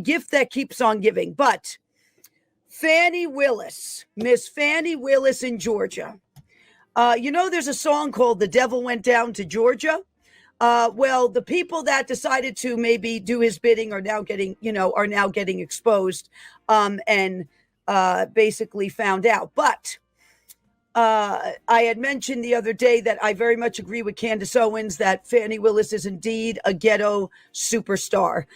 gift that keeps on giving. But Fani Willis, Miss Fani Willis in Georgia. There's a song called "The Devil Went Down to Georgia." Well, the people that decided to maybe do his bidding are now getting exposed, and basically found out. But I had mentioned the other day that I very much agree with Candace Owens that Fani Willis is indeed a ghetto superstar.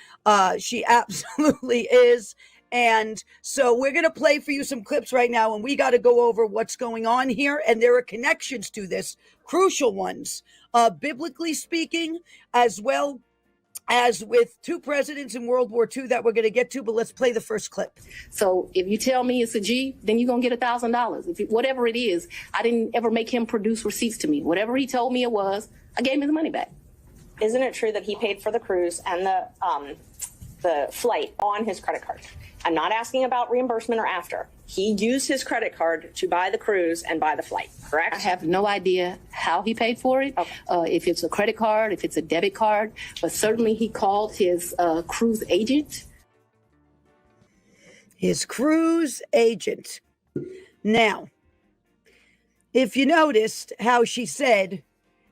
She absolutely is. And so we're going to play for you some clips right now, and we got to go over what's going on here. And there are connections to this, crucial ones, biblically speaking, as well as with two presidents in World War II that we're going to get to. But let's play the first clip. So if you tell me it's a G, then you're going to get $1,000. Whatever it is, I didn't ever make him produce receipts to me. Whatever he told me it was, I gave him the money back. Isn't it true that he paid for the cruise and the flight on his credit card? I'm not asking about reimbursement or after. He used his credit card to buy the cruise and buy the flight, correct? I have no idea how he paid for it, if it's a credit card, if it's a debit card, but certainly he called his cruise agent. His cruise agent. Now, if you noticed how she said,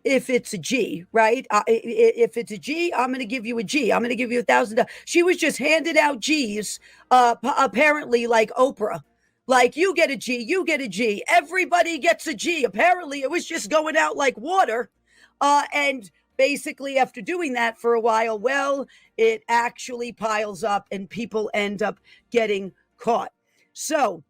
if it's a G, right? If it's a G, I'm going to give you a G. I'm going to give you $1,000. She was just handing out G's, apparently like Oprah. Like, you get a G, you get a G. Everybody gets a G. Apparently, it was just going out like water. And basically, after doing that for a while, well, it actually piles up and people end up getting caught. So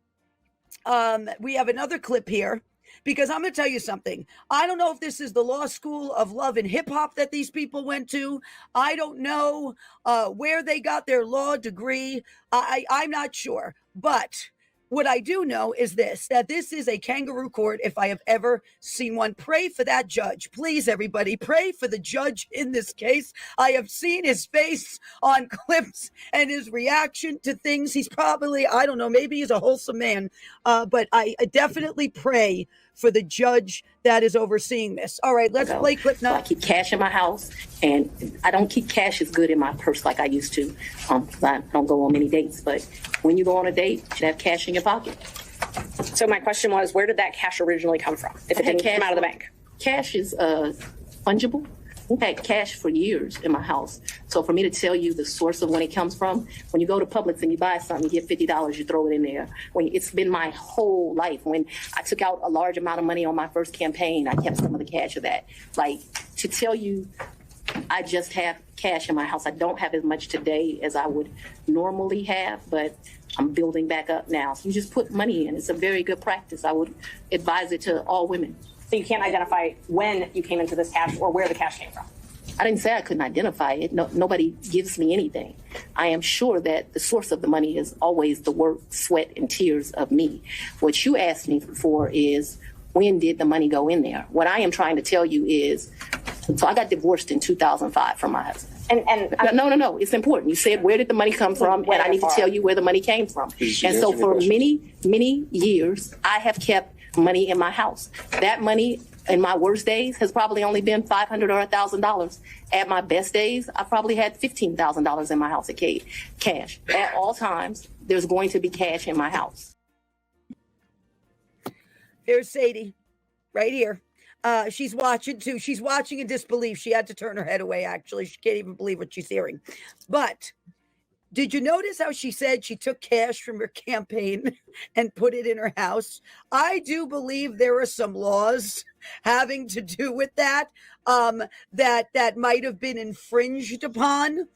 we have another clip here. Because I'm going to tell you something. I don't know if this is the law school of love and hip hop that these people went to. I don't know where they got their law degree. I'm not sure. But what I do know is this, that this is a kangaroo court if I have ever seen one. Pray for that judge. Please, everybody, pray for the judge in this case. I have seen his face on clips and his reaction to things. He's probably, I don't know, maybe he's a wholesome man. But I definitely pray for the judge that is overseeing this. All right, let's play clip now. I keep cash in my house, and I don't keep cash as good in my purse like I used to. I don't go on many dates, but when you go on a date, you should have cash in your pocket. So my question was, where did that cash originally come from? If it didn't come out of the bank? Cash is fungible. We've had cash for years in my house. So for me to tell you the source of when it comes from, when you go to Publix and you buy something, you get $50, you throw it in there. It's been my whole life. When I took out a large amount of money on my first campaign, I kept some of the cash of that. Like, to tell you, I just have cash in my house. I don't have as much today as I would normally have, but I'm building back up now. So you just put money in. It's a very good practice. I would advise it to all women. So you can't identify when you came into this cash or where the cash came from? I didn't say I couldn't identify it. No, nobody gives me anything. I am sure that the source of the money is always the work, sweat, and tears of me. What you asked me for is, when did the money go in there? What I am trying to tell you is, so I got divorced in 2005 from my husband. No. It's important. You said, where did the money come from? And I need to tell you where the money came from. And so for many, many years, I have kept money in my house. That money in my worst days has probably only been $500 or $1,000. At my best days, I probably had $15,000 in my house at cash. At all times, there's going to be cash in my house. Here's Sadie, right here. She's watching too. She's watching in disbelief. She had to turn her head away, actually. She can't even believe what she's hearing. But did you notice how she said she took cash from her campaign and put it in her house? I do believe there are some laws having to do with that, that might have been infringed upon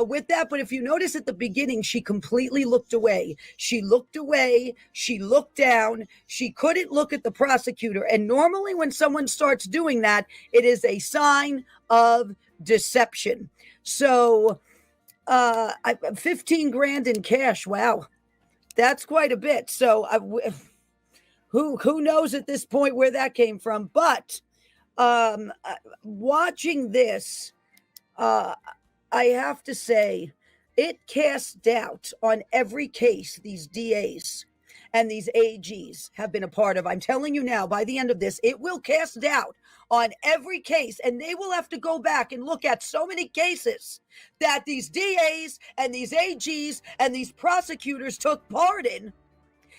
with that. But if you notice at the beginning, she completely looked away. She looked away. She looked down. She couldn't look at the prosecutor. And normally when someone starts doing that, it is a sign of deception. So 15 grand in cash. Wow. That's quite a bit. So who knows at this point where that came from? But watching this, I have to say, it casts doubt on every case, these DAs. and these AGs have been a part of. I'm telling you now, by the end of this, it will cast doubt on every case, and they will have to go back and look at so many cases that these DAs and these AGs and these prosecutors took part in,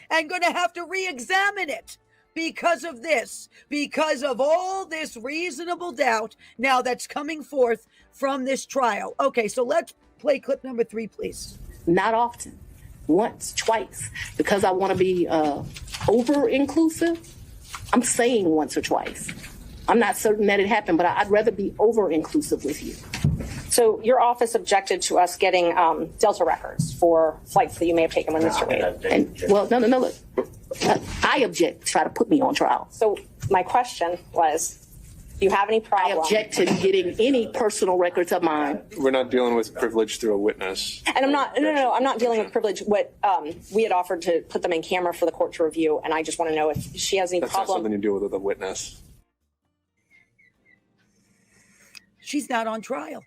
and going to have to re-examine it because of this, because of all this reasonable doubt now that's coming forth from this trial. Okay, so let's play clip number 3, please. Not often. Once, twice. Because I want to be over-inclusive, I'm saying once or twice. I'm not certain that it happened, but I'd rather be over-inclusive with you. So your office objected to us getting Delta records for flights that you may have taken with Mr. Wade. And, well, no, look. I object to try to put me on trial. So my question was, do you have any problem? I object to getting any personal records of mine. We're not dealing with privilege through a witness. And I'm not, no, I'm not dealing with privilege. What we had offered to put them in camera for the court to review, and I just want to know if she has any That's not problem. something you deal with a witness. She's not on trial.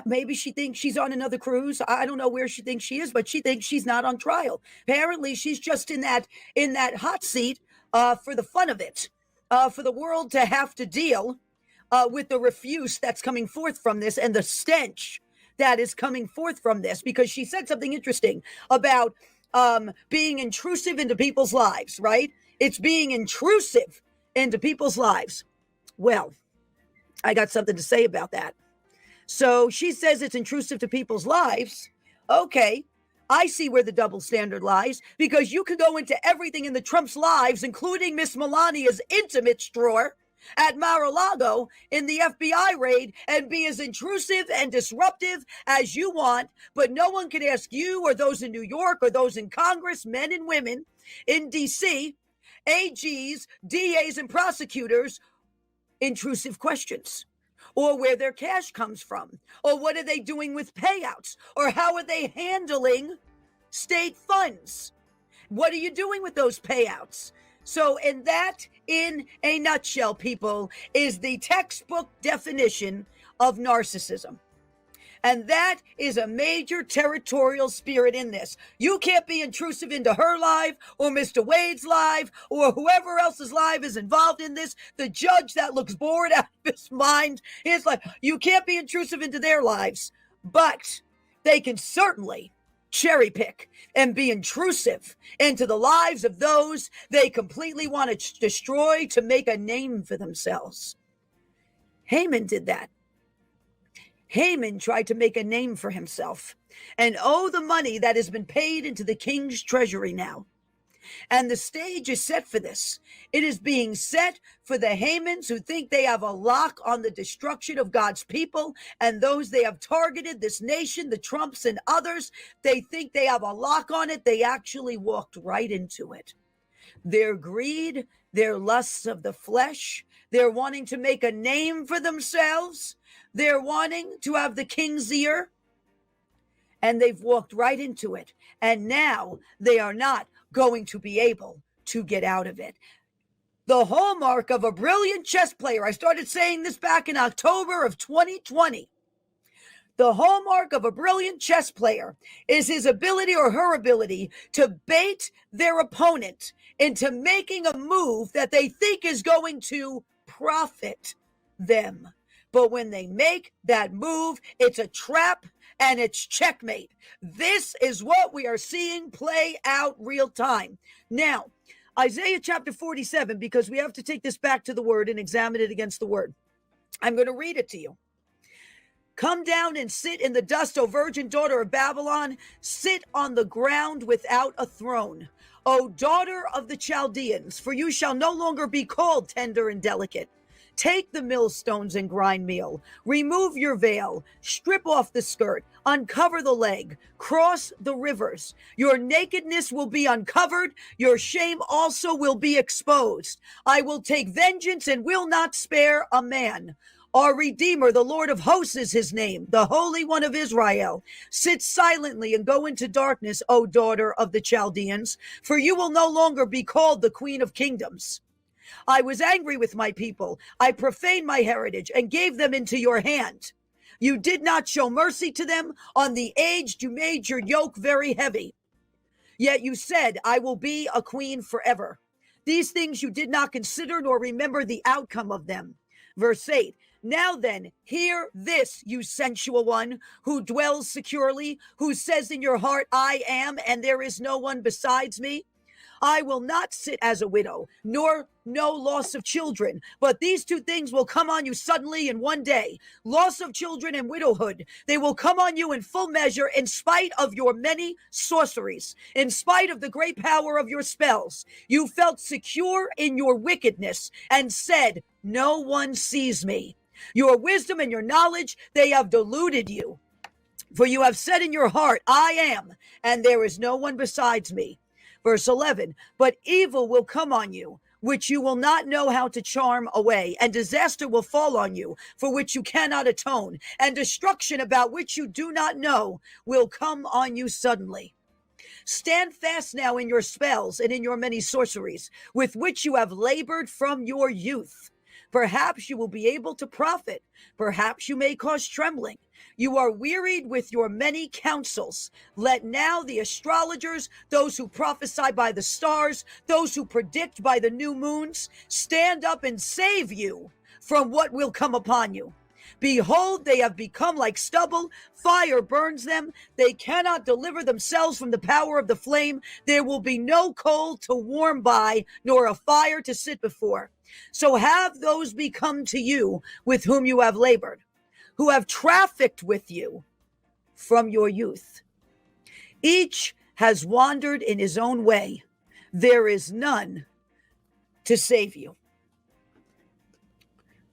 Maybe she thinks she's on another cruise. I don't know where she thinks she is, but she thinks she's not on trial. Apparently, she's just in that hot seat for the fun of it, for the world to have to deal with the refuse that's coming forth from this and the stench that is coming forth from this. Because she said something interesting about being intrusive into people's lives, right? It's being intrusive into people's lives. Well, I got something to say about that. So she says it's intrusive to people's lives. Okay, I see where the double standard lies, because you can go into everything in the Trump's lives, including Miss Melania's intimates drawer at Mar-a-Lago in the FBI raid, and be as intrusive and disruptive as you want, but no one can ask you or those in New York or those in Congress, men and women in D.C., AGs, DAs, and prosecutors, intrusive questions. Or where their cash comes from, or what are they doing with payouts, or how are they handling state funds? What are you doing with those payouts? So, and that, in a nutshell, people, is the textbook definition of narcissism. And that is a major territorial spirit in this. You can't be intrusive into her life or Mr. Wade's life or whoever else's life is involved in this. The judge that looks bored out of his mind is like, you can't be intrusive into their lives, but they can certainly cherry pick and be intrusive into the lives of those they completely want to destroy to make a name for themselves. Haman did that. Haman tried to make a name for himself and owe the money that has been paid into the king's treasury now. And the stage is set for this. It is being set for the Hamans who think they have a lock on the destruction of God's people, and those they have targeted, this nation, the Trumps and others, they think they have a lock on it. They actually walked right into it. Their greed, their lusts of the flesh, they're wanting to make a name for themselves. They're wanting to have the king's ear, and they've walked right into it. And now they are not going to be able to get out of it. The hallmark of a brilliant chess player, I started saying this back in October of 2020. The hallmark of a brilliant chess player is his ability or her ability to bait their opponent into making a move that they think is going to profit them. But when they make that move, it's a trap and it's checkmate. This is what we are seeing play out real time. Now, Isaiah chapter 47, because we have to take this back to the word and examine it against the word. I'm going to read it to you. Come down and sit in the dust, O virgin daughter of Babylon. Sit on the ground without a throne, O daughter of the Chaldeans, for you shall no longer be called tender and delicate. Take the millstones and grind meal. Remove your veil. Strip off the skirt. Uncover the leg. Cross the rivers. Your nakedness will be uncovered. Your shame also will be exposed. I will take vengeance and will not spare a man. Our Redeemer, the Lord of hosts is his name, the Holy One of Israel. Sit silently and go into darkness, O daughter of the Chaldeans, for you will no longer be called the Queen of Kingdoms. I was angry with my people. I profaned my heritage and gave them into your hand. You did not show mercy to them. On the aged, you made your yoke very heavy. Yet you said, I will be a queen forever. These things you did not consider nor remember the outcome of them. Verse 8. Now then, hear this, you sensual one who dwells securely, who says in your heart, I am, and there is no one besides me. I will not sit as a widow, nor no loss of children. But these two things will come on you suddenly in one day. Loss of children and widowhood. They will come on you in full measure in spite of your many sorceries, in spite of the great power of your spells. You felt secure in your wickedness and said, no one sees me. Your wisdom and your knowledge, they have deluded you. For you have said in your heart, I am, and there is no one besides me. Verse 11, but evil will come on you, which you will not know how to charm away, and disaster will fall on you, for which you cannot atone, and destruction about which you do not know will come on you suddenly. Stand fast now in your spells and in your many sorceries, with which you have labored from your youth. Perhaps you will be able to profit. Perhaps you may cause trembling. You are wearied with your many counsels. Let now the astrologers, those who prophesy by the stars, those who predict by the new moons, stand up and save you from what will come upon you. Behold, they have become like stubble. Fire burns them. They cannot deliver themselves from the power of the flame. There will be no coal to warm by, nor a fire to sit before. So have those become to you with whom you have labored, who have trafficked with you from your youth. Each has wandered in his own way. There is none to save you.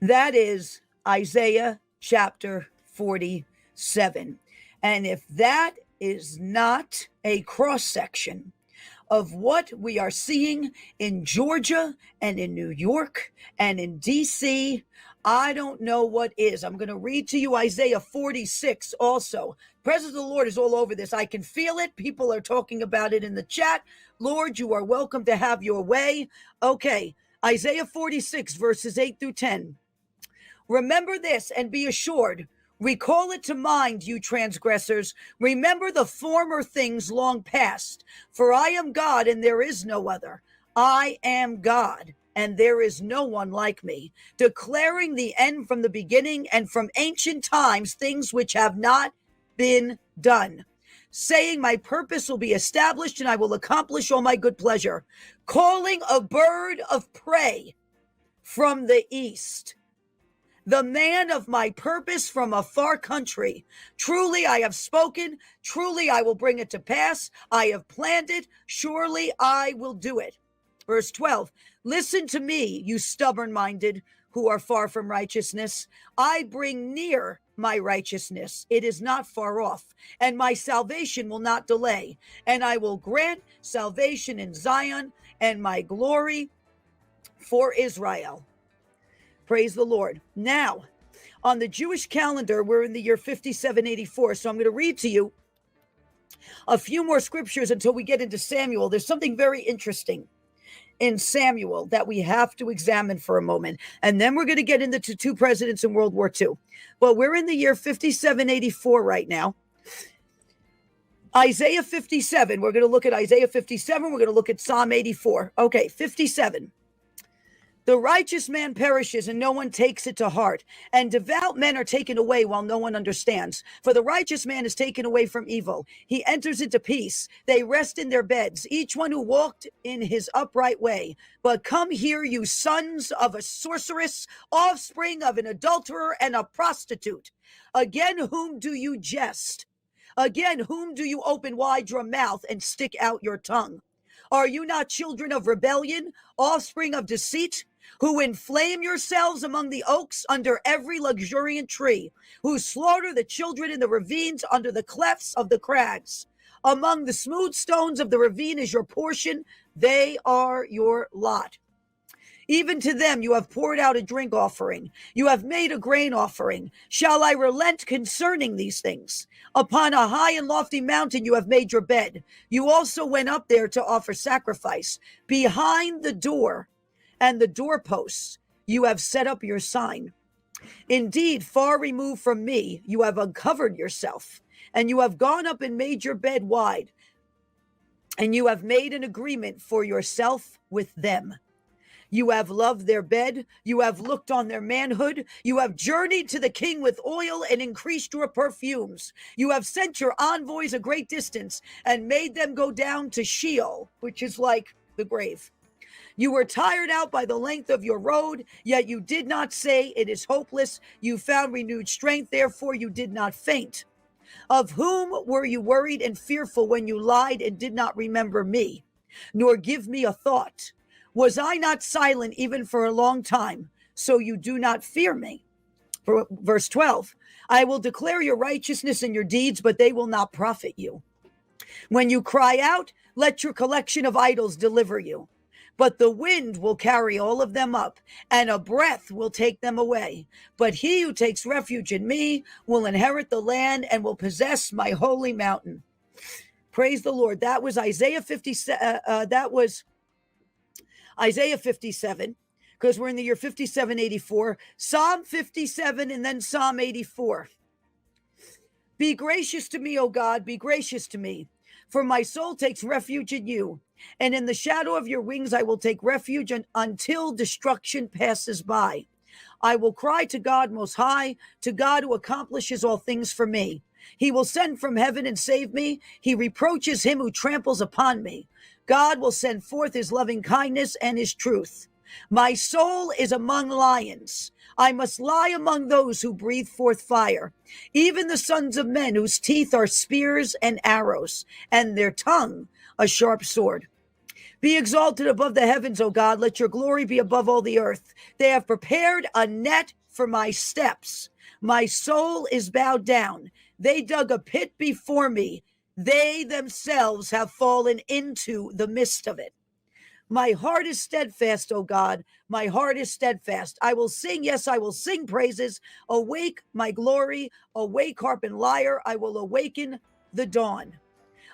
That is Isaiah chapter 47. And if that is not a cross-section of what we are seeing in Georgia and in New York and in DC, I don't know what is. I'm going to read to you Isaiah 46 also. Presence of the Lord is all over this. I can feel it. People are talking about it in the chat. Lord, you are welcome to have your way. Okay, Isaiah 46 verses 8 through 10. Remember this and be assured. Recall it to mind, you transgressors. Remember the former things long past. For I am God and there is no other. I am God and there is no one like me, declaring the end from the beginning and from ancient times things which have not been done, saying my purpose will be established and I will accomplish all my good pleasure, calling a bird of prey from the east, the man of my purpose from a far country. Truly I have spoken. Truly I will bring it to pass. I have planned it. Surely I will do it. Verse 12, listen to me, you stubborn-minded who are far from righteousness. I bring near my righteousness. It is not far off, and my salvation will not delay. And I will grant salvation in Zion and my glory for Israel. Praise the Lord. Now, on the Jewish calendar, we're in the year 5784. So I'm going to read to you a few more scriptures until we get into Samuel. There's something very interesting in Samuel that we have to examine for a moment. And then we're going to get into two presidents in World War II. But we're in the year 5784 right now. Isaiah 57. We're going to look at Isaiah 57. We're going to look at Psalm 84. Okay, 57. The righteous man perishes and no one takes it to heart, and devout men are taken away while no one understands. For the righteous man is taken away from evil. He enters into peace. They rest in their beds, each one who walked in his upright way. But come here, you sons of a sorceress, offspring of an adulterer and a prostitute. Again, whom do you jest? Again, whom do you open wide your mouth and stick out your tongue? Are you not children of rebellion, offspring of deceit, who inflame yourselves among the oaks under every luxuriant tree, who slaughter the children in the ravines under the clefts of the crags? Among the smooth stones of the ravine is your portion. They are your lot. Even to them you have poured out a drink offering. You have made a grain offering. Shall I relent concerning these things? Upon a high and lofty mountain you have made your bed. You also went up there to offer sacrifice. Behind the door and the doorposts you have set up your sign. Indeed, far removed from me, you have uncovered yourself, and you have gone up and made your bed wide. and you have made an agreement for yourself with them. You have loved their bed. You have looked on their manhood. You have journeyed to the king with oil and increased your perfumes. You have sent your envoys a great distance and made them go down to Sheol, which is like the grave. You were tired out by the length of your road, yet you did not say it is hopeless. You found renewed strength, therefore you did not faint. Of whom were you worried and fearful when you lied and did not remember me, nor give me a thought? Was I not silent even for a long time, so you do not fear me? Verse 12, I will declare your righteousness and your deeds, but they will not profit you. When you cry out, let your collection of idols deliver you. But the wind will carry all of them up, and a breath will take them away. But he who takes refuge in me will inherit the land and will possess my holy mountain. Praise the Lord. That was Isaiah 57. Isaiah 57, because we're in the year 5784, Psalm 57, and then Psalm 84. Be gracious to me, O God, be gracious to me, for my soul takes refuge in you, and in the shadow of your wings I will take refuge until destruction passes by. I will cry to God Most High, to God who accomplishes all things for me. He will send from heaven and save me. He reproaches him who tramples upon me. God will send forth his loving kindness and his truth. My soul is among lions. I must lie among those who breathe forth fire, even the sons of men whose teeth are spears and arrows, and their tongue a sharp sword. Be exalted above the heavens, O God. Let your glory be above all the earth. They have prepared a net for my steps. My soul is bowed down. They dug a pit before me. They themselves have fallen into the midst of it. My heart is steadfast, O God. My heart is steadfast. I will sing, yes, I will sing praises. Awake, my glory. Awake, harp and lyre. I will awaken the dawn.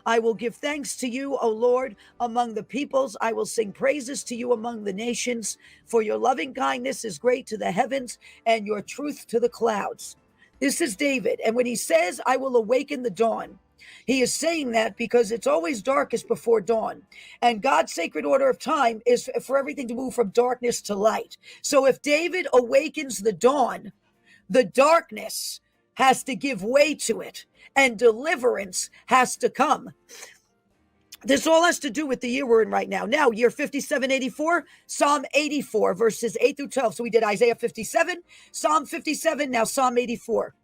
I will give thanks to you, O Lord, among the peoples. I will sing praises to you among the nations. For your loving kindness is great to the heavens and your truth to the clouds. This is David. And when he says, I will awaken the dawn, he is saying that because it's always darkest before dawn. And God's sacred order of time is for everything to move from darkness to light. So if David awakens the dawn, the darkness has to give way to it, and deliverance has to come. This all has to do with the year we're in right now. Now, year 5784, Psalm 84, verses 8 through 12. So we did Isaiah 57, Psalm 57, now Psalm 84.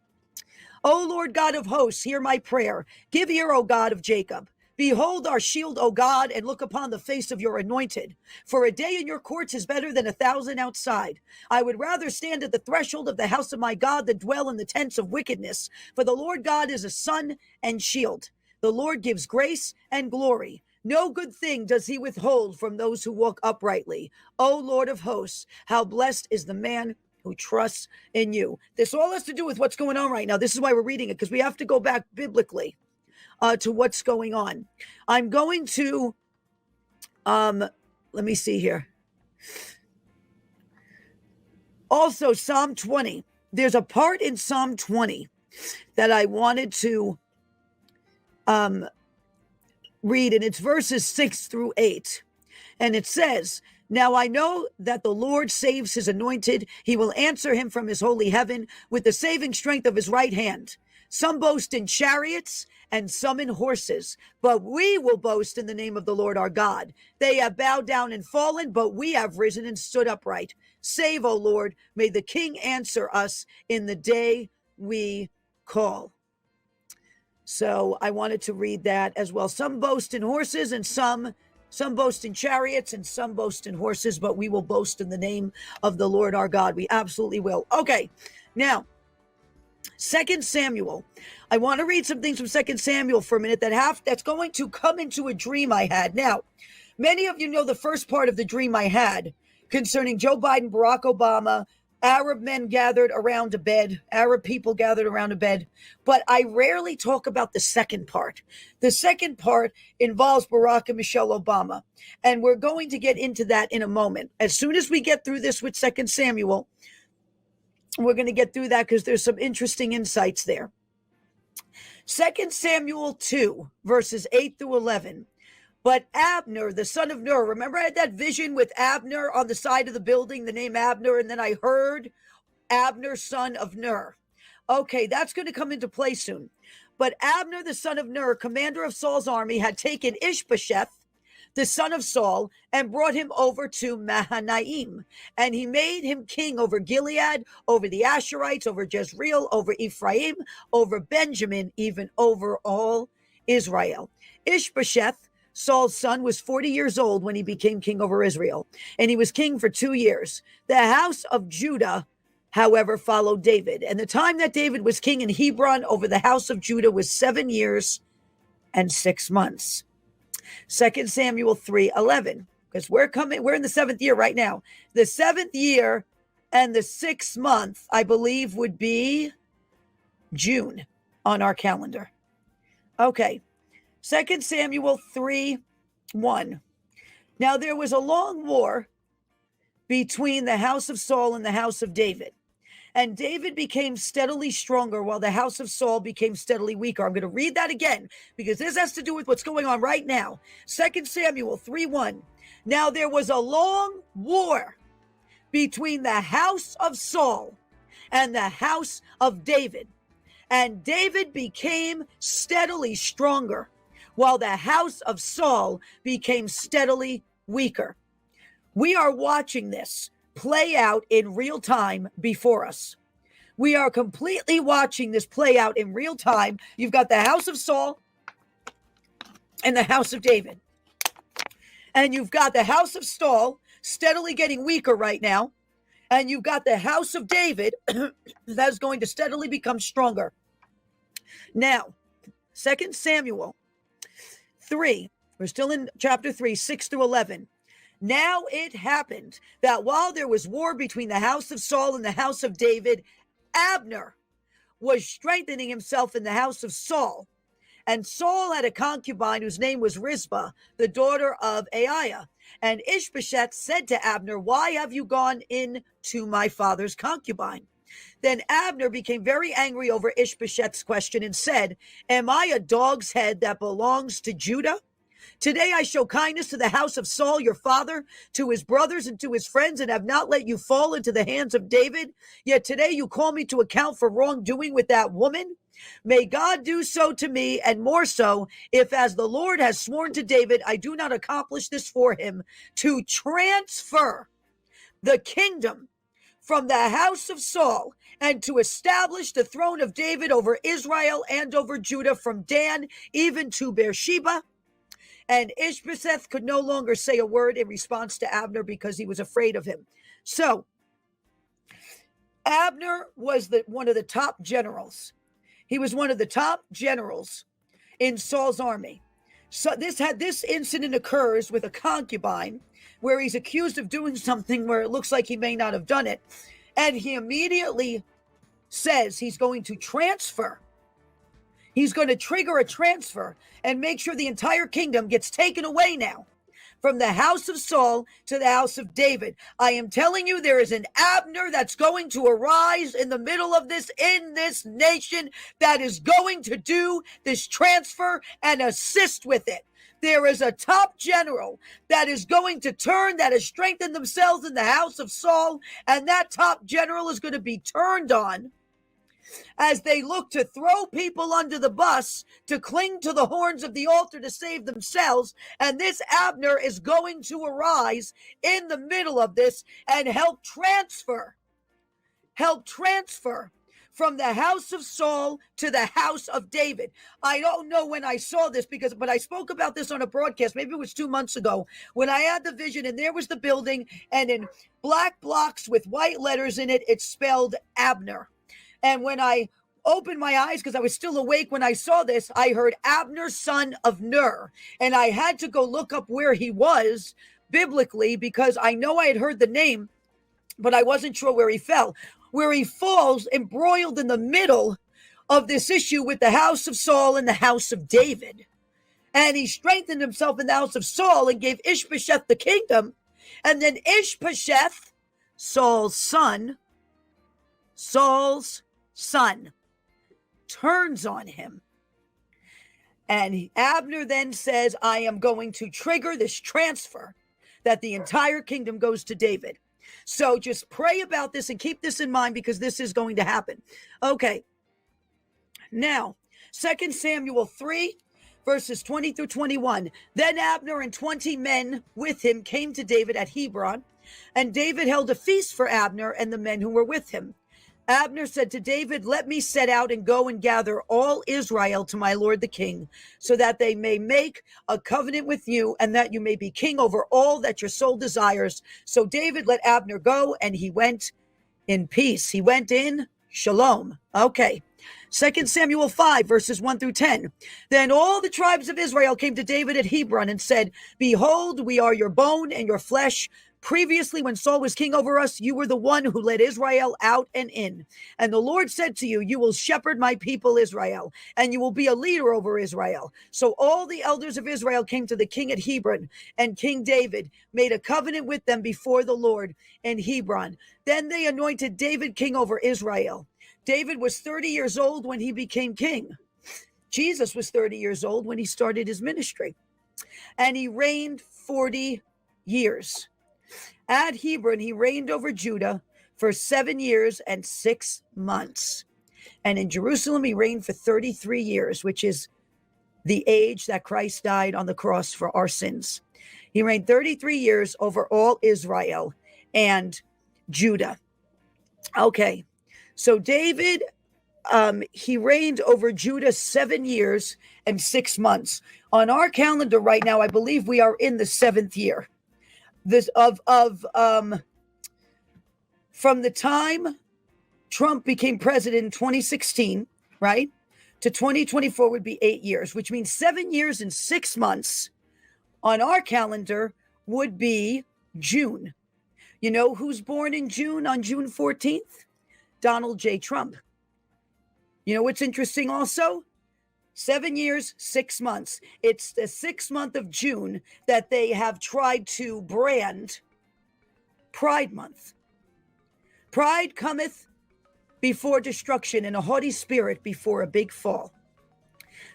O Lord God of hosts, hear my prayer. Give ear, O God of Jacob. Behold our shield, O God, and look upon the face of your anointed. For a day in your courts is better than 1,000 outside. I would rather stand at the threshold of the house of my God than dwell in the tents of wickedness. For the Lord God is a sun and shield. The Lord gives grace and glory. No good thing does he withhold from those who walk uprightly. O Lord of hosts, how blessed is the man who trusts in you. This all has to do with what's going on right now. This is why we're reading it, because we have to go back biblically to what's going on. I'm going to, let me see here. Also, Psalm 20. There's a part in Psalm 20 that I wanted to read, and it's verses 6 through 8. And it says, now I know that the Lord saves his anointed. He will answer him from his holy heaven with the saving strength of his right hand. Some boast in chariots and some in horses, but we will boast in the name of the Lord our God. They have bowed down and fallen, but we have risen and stood upright. Save, O Lord, may the King answer us in the day we call. So I wanted to read that as well. Some boast in horses and some boast in chariots and some boast in horses, but we will boast in the name of the Lord our God. We absolutely will. Okay, now, 2 Samuel. I want to read some things from 2 Samuel for a minute that's going to come into a dream I had. Now, many of you know the first part of the dream I had concerning Joe Biden, Barack Obama, Arab men gathered around a bed, Arab people gathered around a bed, but I rarely talk about the second part. The second part involves Barack and Michelle Obama, and we're going to get into that in a moment. As soon as we get through this with 2 Samuel, we're going to get through that because there's some interesting insights there. 2 Samuel 2, verses 8 through 11. But Abner, the son of Ner, remember I had that vision with Abner on the side of the building, the name Abner, and then I heard Abner, son of Ner. Okay, that's going to come into play soon. But Abner, the son of Ner, commander of Saul's army, had taken Ishbosheth, the son of Saul, and brought him over to Mahanaim. And he made him king over Gilead, over the Asherites, over Jezreel, over Ephraim, over Benjamin, even over all Israel. Ishbosheth, Saul's son, was 40 years old when he became king over Israel, and he was king for 2 years. The house of Judah, however, followed David. And the time that David was king in Hebron over the house of Judah was 7 years and 6 months. 2 Samuel 3:11, because we're in the 7th year right now. The 7th year and the 6th month, I believe, would be June on our calendar. Okay. 2 Samuel 3:1. Now there was a long war between the house of Saul and the house of David. And David became steadily stronger while the house of Saul became steadily weaker. I'm going to read that again because this has to do with what's going on right now. 2 Samuel 3:1. Now there was a long war between the house of Saul and the house of David. And David became steadily stronger while the house of Saul became steadily weaker. We are watching this play out in real time before us. We are completely watching this play out in real time. You've got the house of Saul and the house of David. And you've got the house of Saul steadily getting weaker right now. And you've got the house of David that's going to steadily become stronger. Now, 2 Samuel 3, we're still in chapter 3, 6 through 11. Now it happened that while there was war between the house of Saul and the house of David, Abner was strengthening himself in the house of Saul. And Saul had a concubine whose name was Rizpah, the daughter of Athaliah. And Ishbosheth said to Abner, "Why have you gone in to my father's concubine?" Then Abner became very angry over Ishbosheth's question and said, "Am I a dog's head that belongs to Judah? Today I show kindness to the house of Saul, your father, to his brothers and to his friends, and have not let you fall into the hands of David. Yet today you call me to account for wrongdoing with that woman. May God do so to me, and more so, if as the Lord has sworn to David, I do not accomplish this for him, to transfer the kingdom from the house of Saul and to establish the throne of David over Israel and over Judah from Dan even to Beersheba." And Ishbosheth could no longer say a word in response to Abner because he was afraid of him. So Abner was one of the top generals. He was one of the top generals in Saul's army. So this incident occurs with a concubine where he's accused of doing something where it looks like he may not have done it. And he immediately says he's going to transfer. He's going to trigger a transfer and make sure the entire kingdom gets taken away now from the house of Saul to the house of David. I am telling you, there is an Abner that's going to arise in the middle of this, in this nation, that is going to do this transfer and assist with it. There is a top general that is going to turn, that has strengthened themselves in the house of Saul, and that top general is going to be turned on as they look to throw people under the bus, to cling to the horns of the altar to save themselves. And this Abner is going to arise in the middle of this and help transfer from the house of Saul to the house of David. I don't know when I saw this but I spoke about this on a broadcast. Maybe it was 2 months ago when I had the vision, and there was the building, and in black blocks with white letters in it, it spelled Abner. And when I opened my eyes, because I was still awake when I saw this, I heard Abner, son of Ner. And I had to go look up where he was biblically, because I know I had heard the name, but I wasn't sure where he fell. Where he falls embroiled in the middle of this issue with the house of Saul and the house of David. And he strengthened himself in the house of Saul and gave Ishbosheth the kingdom. And then Ishbosheth, Saul's son, turns on him And Abner then says, I am going to trigger this transfer that the entire kingdom goes to David. So just pray about this and keep this in mind, because this is going to happen. Okay. Now, 2 Samuel 3, verses 20 through 21. Then Abner and 20 men with him came to David at Hebron, and David held a feast for Abner and the men who were with him. Abner said to David, let me set out and go and gather all Israel to my lord the king, so that they may make a covenant with you, and that you may be king over all that your soul desires. So David let Abner go, and he went in peace. He went in shalom. Okay. 2 Samuel 5, verses 1 through 10. Then all the tribes of Israel came to David at Hebron and said, behold, we are your bone and your flesh. Previously, when Saul was king over us, you were the one who led Israel out and in. And the Lord said to you, you will shepherd my people Israel, and you will be a leader over Israel. So all the elders of Israel came to the king at Hebron, and King David made a covenant with them before the Lord in Hebron. Then they anointed David king over Israel. David was 30 years old when he became king. Jesus was 30 years old when he started his ministry. And he reigned 40 years. At Hebron, he reigned over Judah for 7 years and 6 months. And in Jerusalem, he reigned for 33 years, which is the age that Christ died on the cross for our sins. He reigned 33 years over all Israel and Judah. Okay, so David, he reigned over Judah 7 years and 6 months. On our calendar right now, I believe we are in the 7th year. From the time Trump became president in 2016, right, to 2024 would be 8 years, which means 7 years and 6 months on our calendar would be June. You know who's born in June, on June 14th? Donald J. Trump. You know what's interesting also? 7 years, 6 months. It's the 6th month of June that they have tried to brand Pride Month. Pride cometh before destruction, and a haughty spirit before a big fall.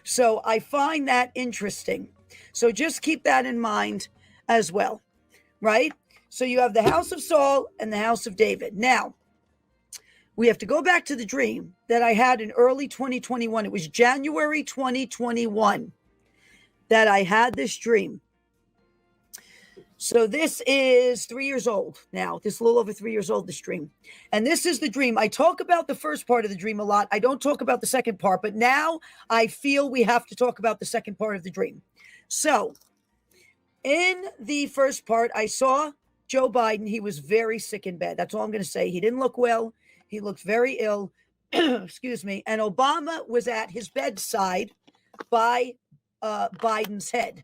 So I find that interesting. So just keep that in mind as well, right? So you have the house of Saul and the house of David. Now, we have to go back to the dream that I had in early 2021. It was January 2021 that I had this dream. So this is 3 years old now. This is a little over 3 years old, this dream. And this is the dream. I talk about the first part of the dream a lot. I don't talk about the second part, but now I feel we have to talk about the second part of the dream. So in the first part, I saw Joe Biden. He was very sick in bed. That's all I'm going to say. He didn't look well. He looked very ill, excuse me. And Obama was at his bedside by Biden's head.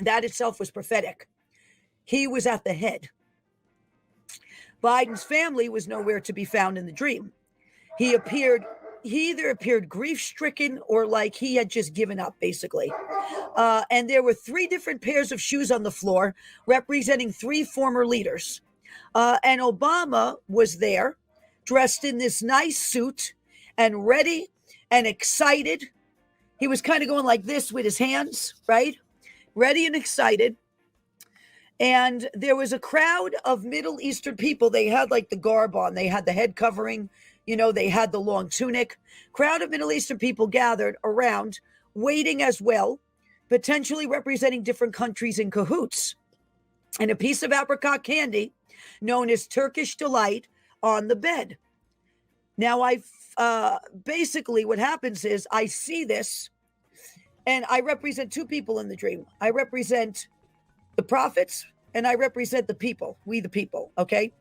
That itself was prophetic. He was at the head. Biden's family was nowhere to be found in the dream. He either appeared grief-stricken or like he had just given up, basically. And there were 3 different pairs of shoes on the floor representing 3 former leaders. And Obama was there, dressed in this nice suit and ready and excited. He was kind of going like this with his hands, right? Ready and excited. And there was a crowd of Middle Eastern people. They had like the garb on. They had the head covering. You know, they had the long tunic. Crowd of Middle Eastern people gathered around, waiting as well, potentially representing different countries in cahoots. And a piece of apricot candy known as Turkish Delight on the bed. Now, basically what happens is I see this, and I represent 2 people in the dream. I represent the prophets, and I represent the people, we the people, okay?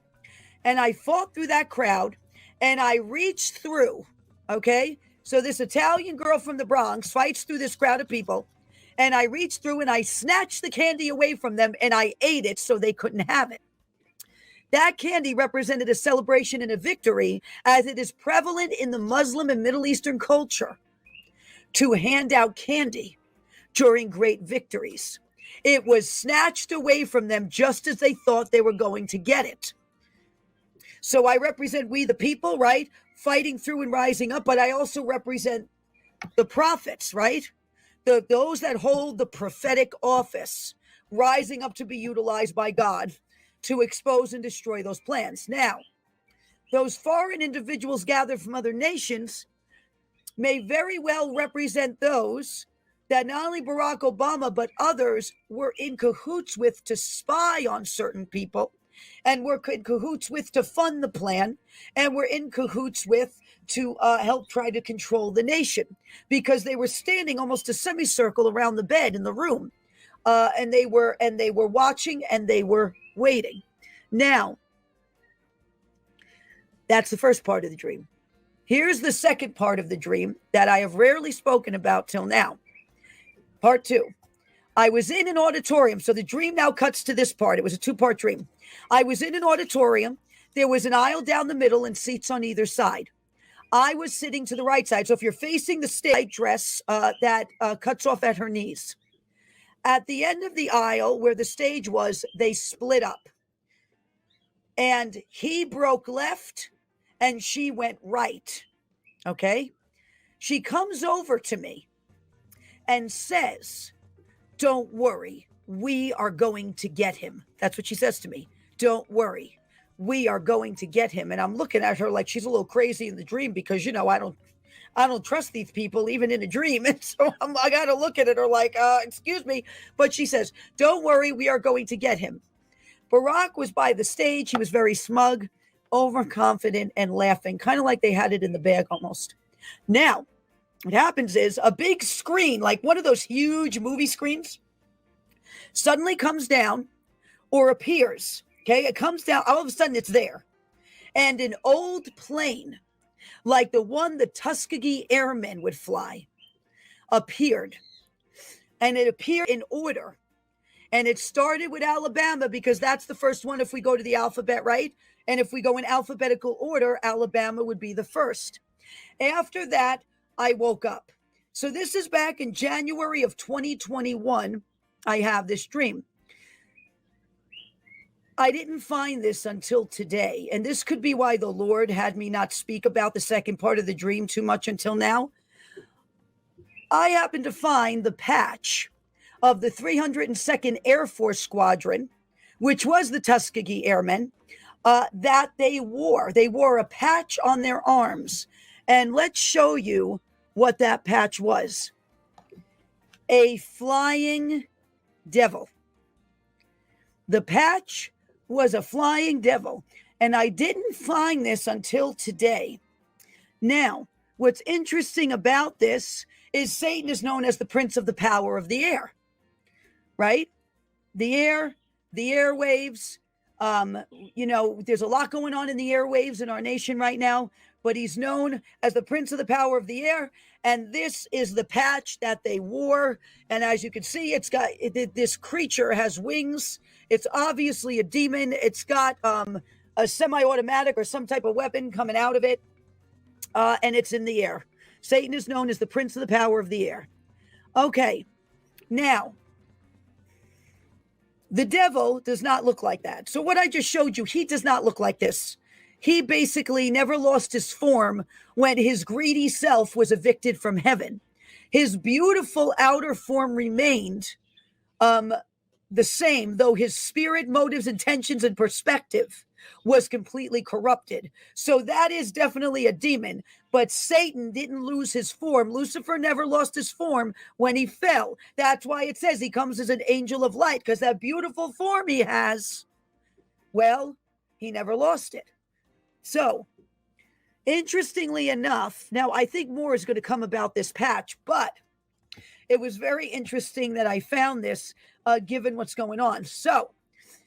And I fought through that crowd, and I reached through, okay? So this Italian girl from the Bronx fights through this crowd of people, and I reached through and I snatched the candy away from them, and I ate it so they couldn't have it. That candy represented a celebration and a victory, as it is prevalent in the Muslim and Middle Eastern culture to hand out candy during great victories. It was snatched away from them just as they thought they were going to get it. So I represent we the people, right? Fighting through and rising up, but I also represent the prophets, right? Those that hold the prophetic office, rising up to be utilized by God to expose and destroy those plans. Now, those foreign individuals gathered from other nations may very well represent those that not only Barack Obama, but others were in cahoots with to spy on certain people, and were in cahoots with to fund the plan, and were in cahoots with to help try to control the nation, because they were standing almost a semicircle around the bed in the room, and they were watching and they were waiting. Now, that's the first part of the dream. Here's the second part of the dream that I have rarely spoken about till now. Part 2. I was in an auditorium. So the dream now cuts to this part. It was a 2-part dream. I was in an auditorium. There was an aisle down the middle and seats on either side. I was sitting to the right side. So if you're facing the stage, dress that cuts off at her knees. At the end of the aisle where the stage was, they split up. And he broke left and she went right. Okay? She comes over to me and says, "Don't worry, we are going to get him." That's what she says to me. "Don't worry, we are going to get him." And I'm looking at her like she's a little crazy in the dream, because, you know, I don't trust these people even in a dream. And so I got to look at it or like, excuse me. But she says, "Don't worry, we are going to get him." Barack was by the stage. He was very smug, overconfident, and laughing, kind of like they had it in the bag almost. Now, what happens is a big screen, like one of those huge movie screens, suddenly comes down or appears. Okay, it comes down. All of a sudden, it's there. And an old plane, like the one the Tuskegee Airmen would fly, appeared. And it appeared in order. And it started with Alabama, because that's the first one if we go to the alphabet, right? And if we go in alphabetical order, Alabama would be the first. After that, I woke up. So this is back in January of 2021. I have this dream. I didn't find this until today. And this could be why the Lord had me not speak about the second part of the dream too much until now. I happened to find the patch of the 302nd Air Force Squadron, which was the Tuskegee Airmen, that they wore. They wore a patch on their arms. And let's show you what that patch was. A flying devil. The patch was a flying devil. And I didn't find this until today. Now, what's interesting about this is Satan is known as the prince of the power of the air. Right? The air, the airwaves. You know, there's a lot going on in the airwaves in our nation right now. But he's known as the prince of the power of the air. And this is the patch that they wore. And as you can see, it's got, this creature has wings. It's obviously a demon. It's got a semi-automatic or some type of weapon coming out of it. And it's in the air. Satan is known as the prince of the power of the air. Okay. Now, the devil does not look like that. So what I just showed you, he does not look like this. He basically never lost his form when his greedy self was evicted from heaven. His beautiful outer form remained the same, though his spirit, motives, intentions, and perspective was completely corrupted. So that is definitely a demon. But Satan didn't lose his form. Lucifer never lost his form when he fell. That's why it says he comes as an angel of light, because that beautiful form he has, well, he never lost it. So, interestingly enough, now I think more is going to come about this patch, but it was very interesting that I found this given what's going on. So,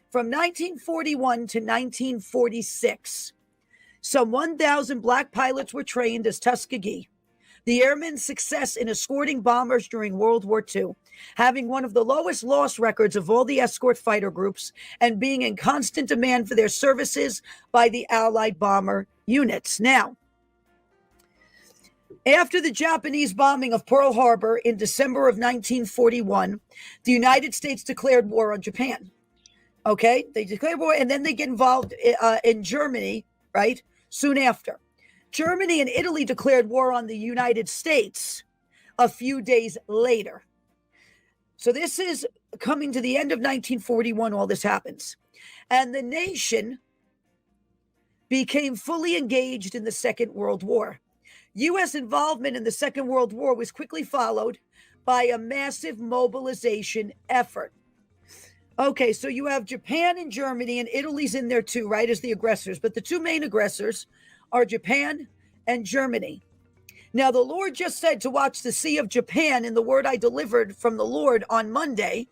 from 1941 to 1946, some 1,000 black pilots were trained as Tuskegee. The airmen's success in escorting bombers during World War II, having one of the lowest loss records of all the escort fighter groups, and being in constant demand for their services by the Allied bomber units. Now, after the Japanese bombing of Pearl Harbor in December of 1941, the United States declared war on Japan. Okay, they declared war, and then they get involved in Germany, right, soon after. Germany and Italy declared war on the United States a few days later. So this is coming to the end of 1941, all this happens. And the nation became fully engaged in the Second World War. U.S. involvement in the Second World War was quickly followed by a massive mobilization effort. Okay, so you have Japan and Germany, and Italy's in there too, right, as the aggressors. But the two main aggressors are Japan and Germany. Now, the Lord just said to watch the Sea of Japan in the word I delivered from the Lord on Monday.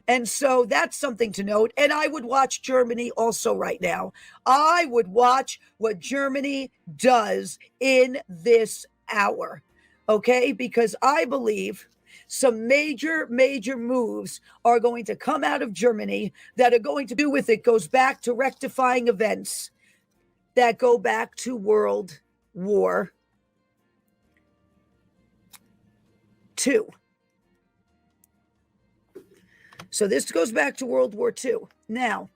And so that's something to note. And I would watch Germany also right now. I would watch what Germany does in this hour. Okay, because I believe some major moves are going to come out of Germany that are going to do with it goes back to rectifying events that go back to World War II. So this goes back to World War II. Now,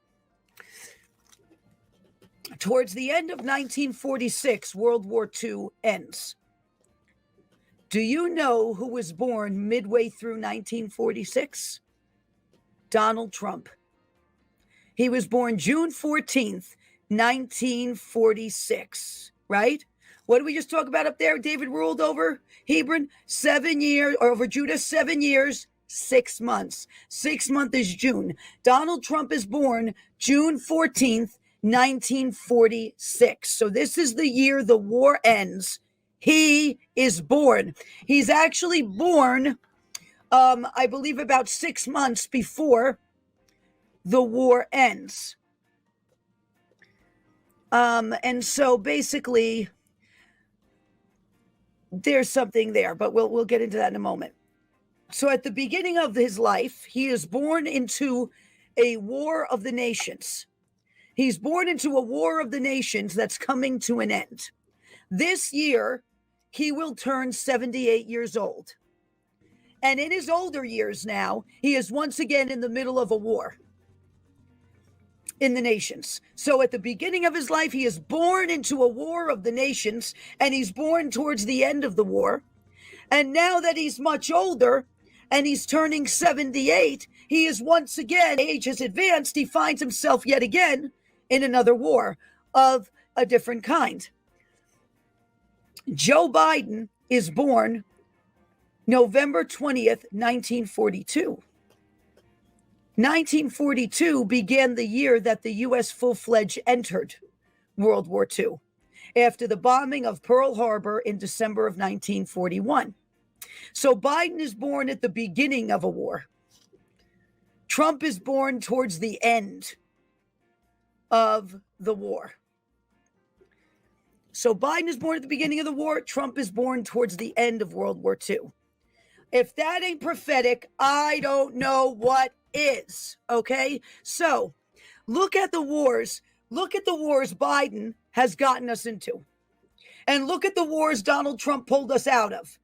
towards the end of 1946, World War II ends. Do you know who was born midway through 1946? Donald Trump. He was born June 14th, 1946, right? What did we just talk about up there? David ruled over Hebron 7 years, or over Judah 7 years, 6 months. 6 month is June. Donald Trump is born June 14th, 1946. So this is the year the war ends. He is born. He's actually born, I believe, about 6 months before the war ends. And so basically, there's something there, but we'll get into that in a moment. So at the beginning of his life, he is born into a war of the nations. He's born into a war of the nations that's coming to an end. This year, he will turn 78 years old. And in his older years now, he is once again in the middle of a war in the nations. So at the beginning of his life, he is born into a war of the nations, and he's born towards the end of the war. And now that he's much older and he's turning 78, he is once again, age has advanced, he finds himself yet again in another war of a different kind. Joe Biden is born November 20th, 1942. 1942 began the year that the U.S. full-fledged entered World War II after the bombing of Pearl Harbor in December of 1941. So Biden is born at the beginning of a war. Trump is born towards the end of the war. So Biden is born at the beginning of the war. Trump is born towards the end of World War II. If that ain't prophetic, I don't know what is. Okay? So look at the wars. Look at the wars Biden has gotten us into. And look at the wars Donald Trump pulled us out of.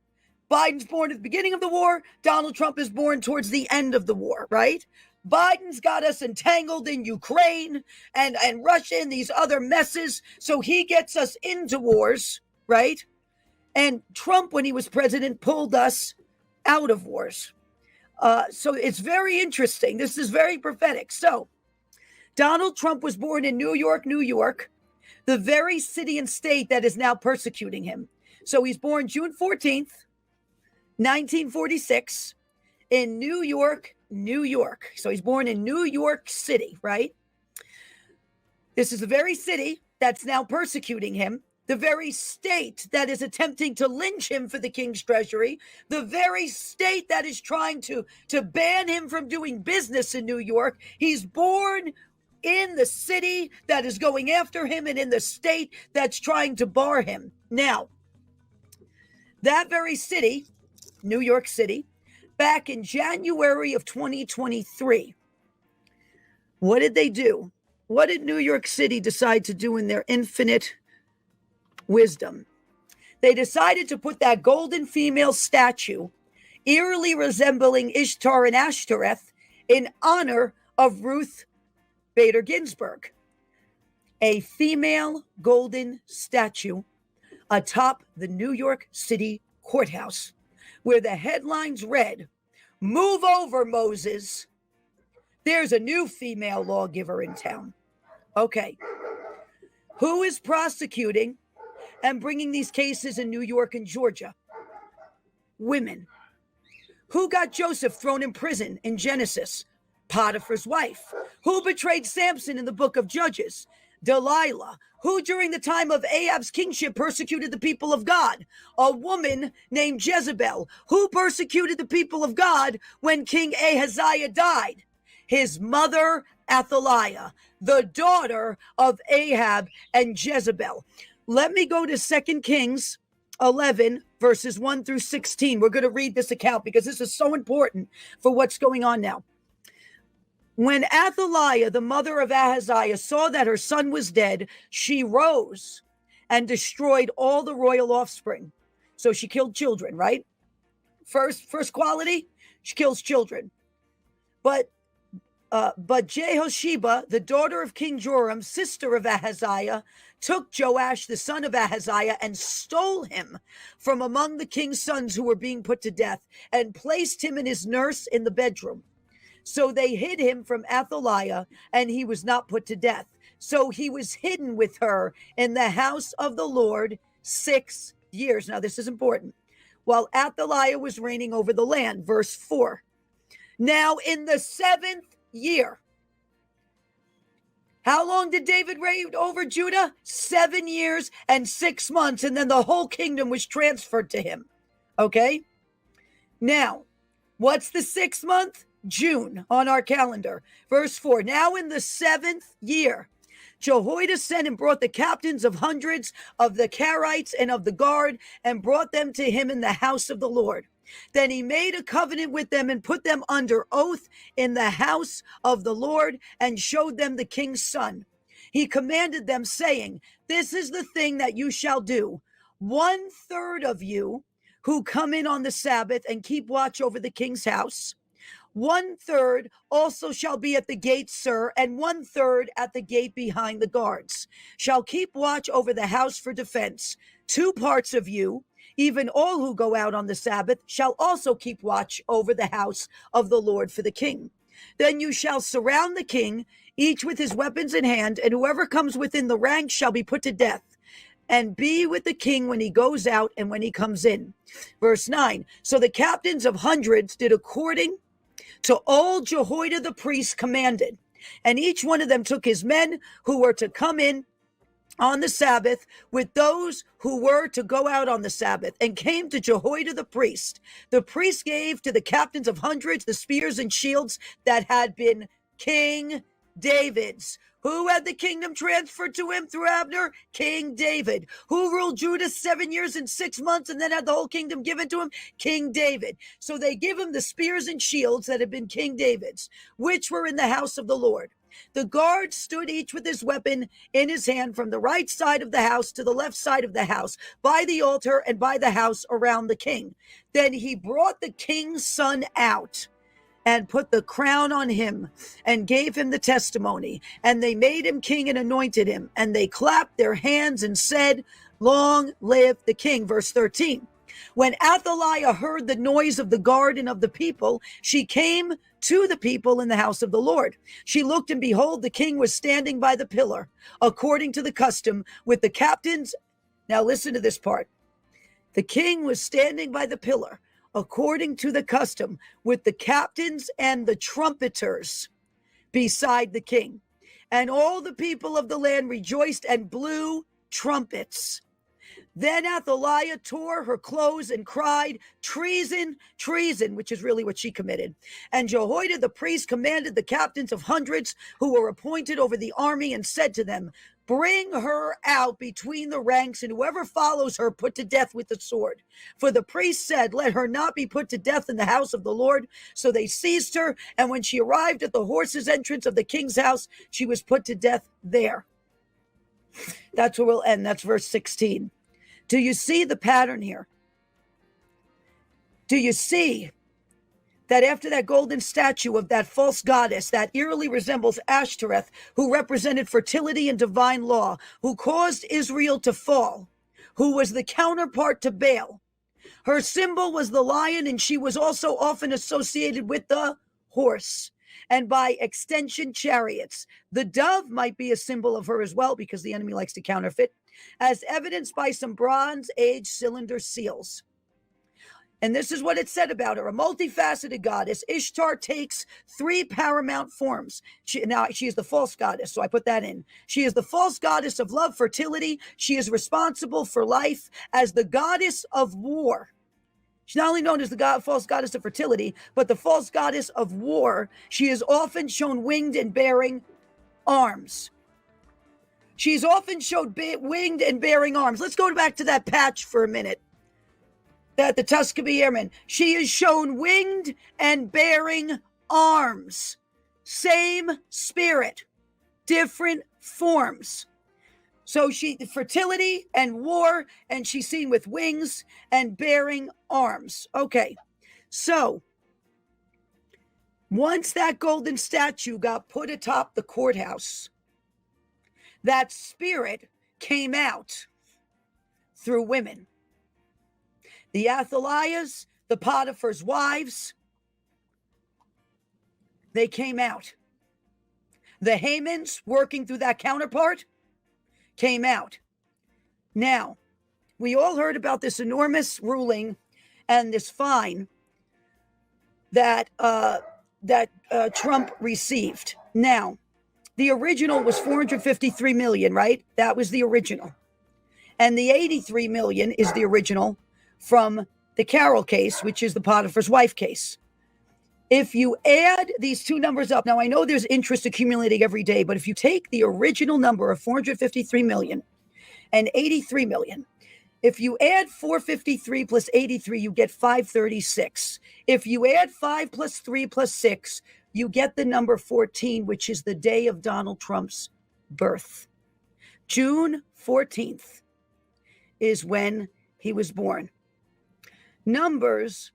Biden's born at the beginning of the war. Donald Trump is born towards the end of the war, right? Biden's got us entangled in Ukraine and Russia and these other messes. So he gets us into wars, right? And Trump, when he was president, pulled us out of wars. So it's very interesting. This is very prophetic. So Donald Trump was born in New York, New York, the very city and state that is now persecuting him. So he's born June 14th, 1946 in New York, New York. So he's born in New York City, right? This is the very city that's now persecuting him, the very state that is attempting to lynch him for the king's treasury, the very state that is trying to ban him from doing business in New York. He's born in the city that is going after him and in the state that's trying to bar him. Now, that very city, New York City, back in January of 2023, what did they do? What did New York City decide to do in their infinite wisdom? They decided to put that golden female statue, eerily resembling Ishtar and Ashtoreth, in honor of Ruth Bader Ginsburg. A female golden statue atop the New York City courthouse, where the headlines read, "Move over, Moses. There's a new female lawgiver in town." Okay. Who is prosecuting and bringing these cases in New York and Georgia? Women. Who got Joseph thrown in prison in Genesis? Potiphar's wife. Who betrayed Samson in the book of Judges? Delilah. Who during the time of Ahab's kingship persecuted the people of God? A woman named Jezebel. Who persecuted the people of God when King Ahaziah died? His mother, Athaliah, the daughter of Ahab and Jezebel. Let me go to 2 Kings 11, verses 1 through 16. We're going to read this account because this is so important for what's going on now. When Athaliah, the mother of Ahaziah, saw that her son was dead, she rose and destroyed all the royal offspring. So she killed children, right? First quality, she kills children. But Jehosheba, the daughter of King Joram, sister of Ahaziah, took Joash, the son of Ahaziah, and stole him from among the king's sons who were being put to death, and placed him and his nurse in the bedroom. So they hid him from Athaliah, and he was not put to death. So he was hidden with her in the house of the Lord 6 years. Now, this is important. While Athaliah was reigning over the land. Verse 4. Now, in the 7th year. How long did David reign over Judah? 7 years and 6 months. And then the whole kingdom was transferred to him. Okay. Now, what's the 6th month? June on our calendar. Verse 4. Now in the 7th year, Jehoiada sent and brought the captains of hundreds of the Carites and of the guard and brought them to him in the house of the Lord. Then he made a covenant with them and put them under oath in the house of the Lord and showed them the king's son. He commanded them, saying, "This is the thing that you shall do. 1/3 of you who come in on the Sabbath and keep watch over the king's house, 1/3 also shall be at the gate, sir, and 1/3 at the gate behind the guards, shall keep watch over the house for defense. 2 parts of you, even all who go out on the Sabbath, shall also keep watch over the house of the Lord for the king. Then you shall surround the king, each with his weapons in hand, and whoever comes within the ranks shall be put to death, and be with the king when he goes out and when he comes in." Verse 9. So the captains of hundreds did according to all Jehoiada the priest commanded, and each one of them took his men who were to come in on the Sabbath with those who were to go out on the Sabbath, and came to Jehoiada the priest. The priest gave to the captains of hundreds the spears and shields that had been King David's. Who had the kingdom transferred to him through Abner? King David. Who ruled Judah 7 years and 6 months and then had the whole kingdom given to him? King David. So they give him the spears and shields that had been King David's, which were in the house of the Lord. The guards stood each with his weapon in his hand from the right side of the house to the left side of the house, by the altar and by the house around the king. Then he brought the king's son out and put the crown on him and gave him the testimony. And they made him king and anointed him. And they clapped their hands and said, "Long live the king." Verse 13. When Athaliah heard the noise of the guard and of the people, she came to the people in the house of the Lord. She looked, and behold, the king was standing by the pillar, according to the custom, with the captains. Now listen to this part. The king was standing by the pillar, according to the custom, with the captains and the trumpeters beside the king. And all the people of the land rejoiced and blew trumpets. Then Athaliah tore her clothes and cried, "Treason, treason," which is really what she committed. And Jehoiada the priest commanded the captains of hundreds who were appointed over the army and said to them, "Bring her out between the ranks, and whoever follows her put to death with the sword." For the priest said, "Let her not be put to death in the house of the Lord." So they seized her, and when she arrived at the horses' entrance of the king's house, she was put to death there. That's where we'll end. That's verse 16. Do you see the pattern here? Do you see that after that golden statue of that false goddess that eerily resembles Ashtoreth, who represented fertility and divine law, who caused Israel to fall, who was the counterpart to Baal, Her symbol was the lion, and she was also often associated with the horse, and by extension, chariots. The dove might be a symbol of her as well, because the enemy likes to counterfeit, as evidenced by some Bronze Age cylinder seals. And this is what it said about her: a multifaceted goddess. Ishtar takes three paramount forms. She is the false goddess, so I put that in. She is the false goddess of love, fertility. She is responsible for life as the goddess of war. She's not only known as the false goddess of fertility, but the false goddess of war. She is often shown winged and bearing arms. She's often showed winged and bearing arms. Let's go back to that patch for a minute. That the Tuskegee Airmen. She is shown winged and bearing arms. Same spirit, different forms. So fertility and war, and she's seen with wings and bearing arms. Okay, so once that golden statue got put atop the courthouse, that spirit came out through women. The Athaliahs, the Potiphar's wives, they came out. The Hamans, working through that counterpart, came out. Now, we all heard about this enormous ruling and this fine that Trump received. Now, the original was $453 million, right? That was the original. And the $83 million is the original from the Carroll case, which is the Potiphar's wife case. If you add these two numbers up, now I know there's interest accumulating every day, but if you take the original number of 453 million and 83 million, if you add 453 plus 83, you get 536. If you add 5 plus 3 plus 6, you get the number 14, which is the day of Donald Trump's birth. June 14th is when he was born. Numbers,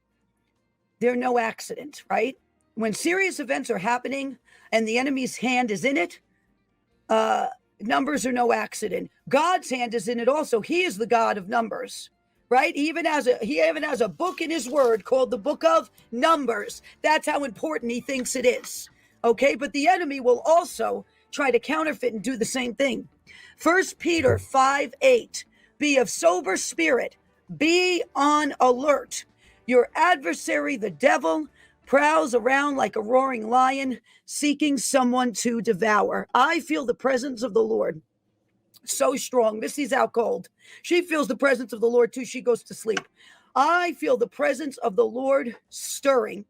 they're no accident, right? When serious events are happening and the enemy's hand is in it, numbers are no accident. God's hand is in it also. He is the God of numbers, right? He even has a book in his word called the Book of Numbers. That's how important he thinks it is. Okay, but the enemy will also try to counterfeit and do the same thing. 1 Peter 5:8, be of sober spirit. Be on alert. Your adversary, the devil, prowls around like a roaring lion, seeking someone to devour. I feel the presence of the Lord so strong. Missy's out cold. She feels the presence of the Lord too. She goes to sleep. I feel the presence of the Lord stirring.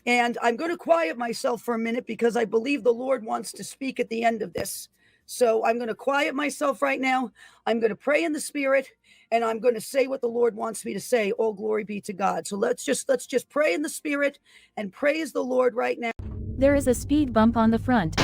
And I'm going to quiet myself for a minute because I believe the Lord wants to speak at the end of this. So I'm going to quiet myself right now. I'm going to pray in the spirit, and I'm going to say what the Lord wants me to say. All glory be to God. So let's just pray in the spirit and praise the Lord right now. There is a speed bump on the front.